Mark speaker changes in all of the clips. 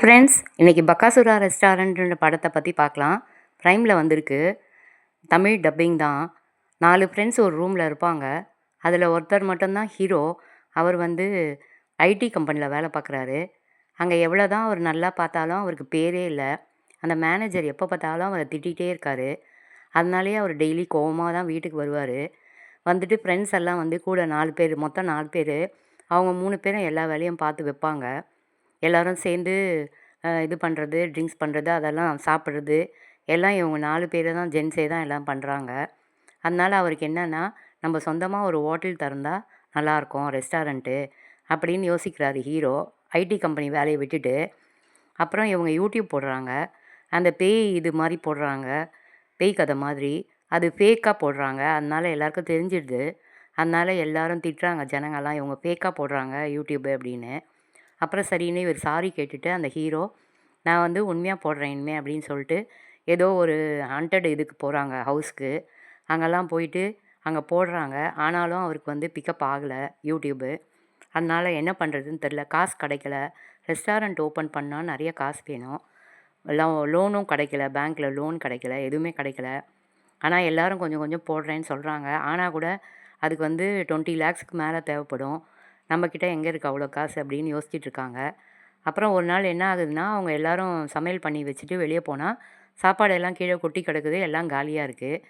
Speaker 1: Friends, இன்றைக்கி பக்காசுரா ரெஸ்டாரண்ட்டுன்ற படத்தை பற்றி பார்க்கலாம். ப்ரைமில் வந்திருக்கு. தமிழ் டப்பிங் தான். 4 ஃப்ரெண்ட்ஸ் ஒரு ரூமில் இருப்பாங்க. அதில் ஒருத்தர் மட்டும்தான் ஹீரோ. அவர் வந்து ஐடி கம்பெனியில் வேலை பார்க்குறாரு. அங்கே எவ்வளோ தான் அவர் நல்லா பார்த்தாலும் அவருக்கு பேரே இல்லை. அந்த மேனேஜர் எப்போ பார்த்தாலும் அவரை திட்டிகிட்டே இருக்கார். அதனாலேயே அவர் டெய்லி கோவமாக தான் வீட்டுக்கு வருவார். வந்துட்டு ஃப்ரெண்ட்ஸ் எல்லாம் வந்து கூட 4 பேர், மொத்தம் 4 பேர். அவங்க 3 பேரும் எல்லா வேலையும் பார்த்து வைப்பாங்க. எல்லோரும் சேர்ந்து இது பண்ணுறது, ட்ரிங்க்ஸ் பண்ணுறது, அதெல்லாம் சாப்பிட்றது எல்லாம் இவங்க 4 பேர் தான், ஜென்ஸே தான் எல்லாம் பண்ணுறாங்க. அதனால் அவருக்கு என்னென்னா, நம்ம சொந்தமாக ஒரு ஹோட்டல் திறந்தா நல்லாயிருக்கும், ரெஸ்டாரண்ட்டு அப்படின்னு யோசிக்கிறாரு ஹீரோ. ஐடி கம்பெனி வேலையை விட்டுட்டு. அப்புறம் இவங்க யூடியூப் போடுறாங்க. அந்த பேய் இது மாதிரி போடுறாங்க, பேய் கதை மாதிரி. அது ஃபேக்காக போடுறாங்க. அதனால் எல்லாருக்கும் தெரிஞ்சிடுது. அதனால் எல்லோரும் திட்டுறாங்க ஜனங்கள்லாம், இவங்க ஃபேக்காக போடுறாங்க யூடியூப்பு அப்படின்னு. அப்புறம் சரின்னு இவர் சாரி கேட்டுட்டு அந்த ஹீரோ, நான் வந்து உண்மையாக போடுறேன் இனிமேல் அப்படின்னு சொல்லிட்டு ஏதோ ஒரு ஹாண்டட் இதுக்கு போகிறாங்க, ஹவுஸ்க்கு. அங்கெல்லாம் போயிட்டு அங்கே போடுறாங்க. ஆனாலும் அவருக்கு வந்து பிக்கப் ஆகலை யூடியூப்பு. அதனால் என்ன பண்ணுறதுன்னு தெரில. காசு கிடைக்கல. ரெஸ்டாரண்ட் ஓப்பன் பண்ணால் நிறைய காசு வேணும். லோனும் கிடைக்கல, பேங்க்கில் லோன் கிடைக்கல, எதுவுமே கிடைக்கல. ஆனால் எல்லோரும் கொஞ்சம் கொஞ்சம் போடுறேன்னு சொல்கிறாங்க. ஆனால் கூட அதுக்கு வந்து 20 lakhsக்கு மேலே தேவைப்படும். நம்மக்கிட்ட எங்கே இருக்குது அவ்வளோ காசு அப்படின்னு யோசிச்சுட்ருக்காங்க. அப்புறம் ஒரு நாள் என்ன ஆகுதுன்னா, அவங்க எல்லோரும் சமையல் பண்ணி வச்சுட்டு வெளியே போனால் சாப்பாடெல்லாம் கீழே கொட்டி கிடக்குது, எல்லாம் காலியாக இருக்குது.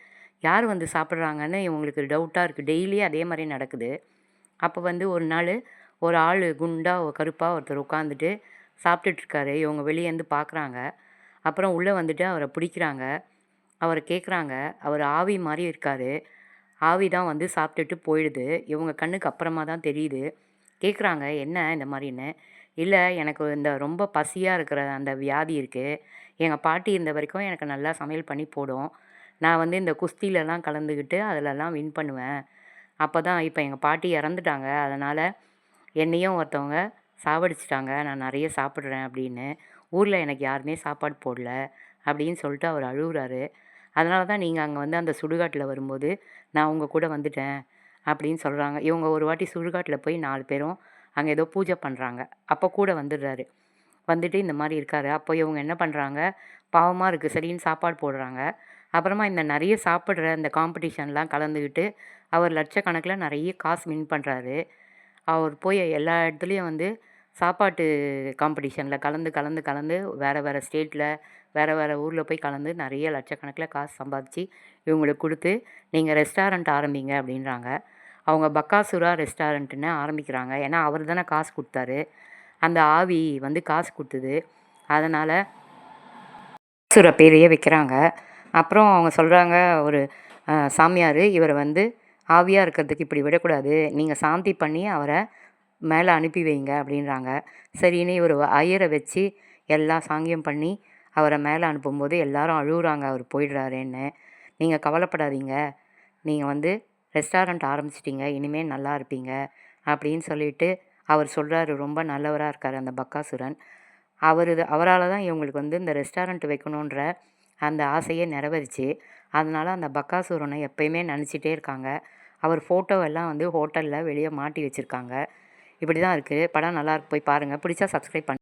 Speaker 1: யார் வந்து சாப்பிட்றாங்கன்னு இவங்களுக்கு டவுட்டாக இருக்குது. டெய்லி அதே மாதிரி நடக்குது. அப்போ வந்து ஒரு நாள் ஒரு ஆள் குண்டாக கருப்பாக ஒருத்தர் உட்காந்துட்டு சாப்பிட்டுட்ருக்காரு. இவங்க வெளியேருந்து பார்க்குறாங்க. அப்புறம் உள்ளே வந்துட்டு அவரை பிடிக்கிறாங்க. அவரை கேட்குறாங்க. அவர் ஆவி மாதிரி இருக்கார். ஆவி தான் வந்து சாப்பிட்டுட்டு போயிடுது. இவங்க கண்ணுக்கு அப்புறமா தான் தெரியுது. கேட்குறாங்க, என்ன இந்த மாதிரின்னு. இல்லை, எனக்கு இந்த ரொம்ப பசியாக இருக்கிற அந்த வியாதி இருக்குது. எங்கள் பாட்டி இருந்த வரைக்கும் எனக்கு நல்லா சமையல் பண்ணி போடும். நான் வந்து இந்த குஸ்திலலாம் கலந்துக்கிட்டு அதிலலாம் வின் பண்ணுவேன். அப்போ தான் இப்போ எங்கள் பாட்டி இறந்துட்டாங்க. அதனால் என்னையும் ஒருத்தவங்க சாவடிச்சிட்டாங்க. நான் நிறைய சாப்பிட்றேன் அப்படின்னு. ஊரில் எனக்கு யாருமே சாப்பாடு போடல அப்படின்னு சொல்லிட்டு அவர் அழுகுறாரு. அதனால தான் நீங்கள் அங்கே வந்து அந்த சுடுகாட்டில் வரும்போது நான் உங்கள் கூட வந்துட்டேன் அப்படின்னு சொல்கிறாங்க. இவங்க ஒரு வாட்டி சுடுகாட்டில் போய் 4 பேரும் அங்கே ஏதோ பூஜை பண்ணுறாங்க. அப்போ கூட வந்துடுறாரு. வந்துட்டு இந்த மாதிரி இருக்கார். அப்போ இவங்க என்ன பண்ணுறாங்க, பாவமாக இருக்குது சரின்னு சாப்பாடு போடுறாங்க. அப்புறமா இந்த நிறைய சாப்பிட்ற இந்த காம்படிஷன்லாம் கலந்துக்கிட்டு அவர் லட்சக்கணக்கில் நிறைய காசு வின் பண்ணுறாரு. அவர் போய் எல்லா இடத்துலையும் வந்து சாப்பாட்டு காம்படிஷனில் கலந்து கலந்து கலந்து வேறு வேறு ஸ்டேட்டில் வேறு வேறு ஊரில் போய் கலந்து நிறைய லட்சக்கணக்கில் காசு சம்பாதிச்சு இவங்களுக்கு கொடுத்து, நீங்கள் ரெஸ்டாரண்ட் ஆரம்பிங்க அப்படின்றாங்க. அவங்க பக்காசுரா ரெஸ்டாரண்ட்டுன்னு ஆரம்பிக்கிறாங்க. ஏன்னா அவர் தானே காசு கொடுத்தாரு. அந்த ஆவி வந்து காசு கொடுத்தது. அதனால் பக்காசுர பேரையே வைக்கிறாங்க. அப்புறம் அவங்க சொல்கிறாங்க, ஒரு சாமியார், இவரை வந்து ஆவியாக இருக்கிறதுக்கு இப்படி விடக்கூடாது, நீங்கள் சாந்தி பண்ணி அவரை மேலே அனுப்பி வைங்க அப்படின்றாங்க. சரின்னு இவர் ஐயரை வச்சு எல்லாம் சாங்கியம் பண்ணி அவரை மேலே அனுப்பும்போது எல்லாரும் அழுகுறாங்க, அவர் போயிடுறாருன்னு. நீங்கள் கவலைப்படாதீங்க, நீங்கள் வந்து ரெஸ்டாரண்ட் ஆரம்பிச்சிட்டிங்க, இனிமேல் நல்லா இருப்பீங்க அப்படின்னு சொல்லிட்டு அவர் சொல்கிறாரு. ரொம்ப நல்லவராக இருக்கார் அந்த பக்காசுரன். அவரால் தான் இவங்களுக்கு வந்து இந்த ரெஸ்டாரண்ட் வைக்கணுன்ற அந்த ஆசையே நிறைவேறிச்சு. அதனால் அந்த பக்காசுரனை எப்பயுமே நினச்சிட்டே இருக்காங்க. அவர் ஃபோட்டோவெல்லாம் வந்து ஹோட்டலில் வெளியே மாட்டி வச்சுருக்காங்க. இப்படி தான் இருக்குது. படம் நல்லாயிருக்கு, போய் பாருங்கள். பிடிச்சா சப்ஸ்கிரைப்